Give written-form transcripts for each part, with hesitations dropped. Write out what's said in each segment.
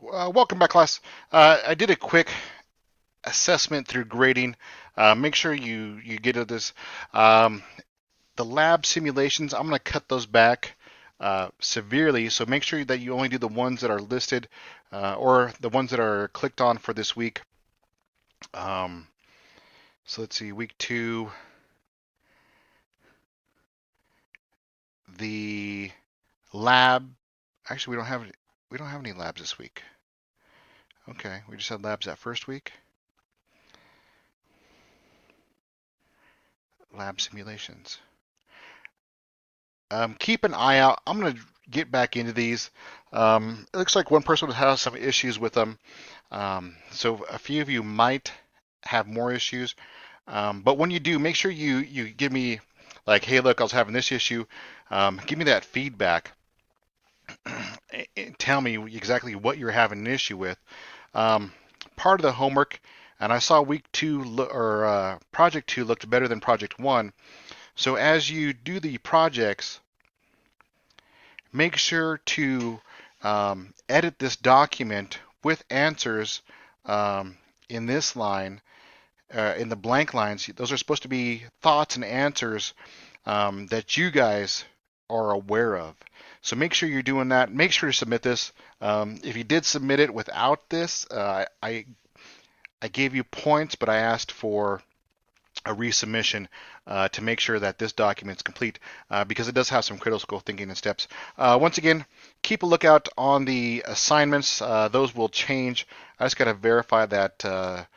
Welcome back, class. I did a quick assessment through grading. Make sure you get to this. Um, the lab simulations, I'm going to cut those back severely. So make sure that you only do the ones that are listed or the ones that are clicked on for this week. Um, so let's see, week 2, the lab. Actually, we don't have any labs this week. Okay, we just had labs that first week. Lab simulations. Keep an eye out. I'm going to get back into these. It looks like one person has some issues with them. So a few of you might have more issues. But when you do, make sure you give me like, hey, look, I was having this issue. Give me that feedback. Tell me exactly what you're having an issue with. Um, Part of the homework, and I saw week 2 or project 2 looked better than project 1. So as you do the projects, make sure to edit this document with answers um, in this line, in the blank lines. Those are supposed to be thoughts and answers that you guys are aware of. So make sure you're doing that. Make sure to submit this. If you did submit it without this, I gave you points, but I asked for a resubmission to make sure that this document is complete because it does have some critical thinking and steps. Once again, keep a lookout on the assignments. Those will change. I just got to verify that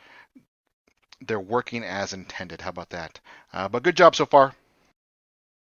they're working as intended. How about that? But good job so far.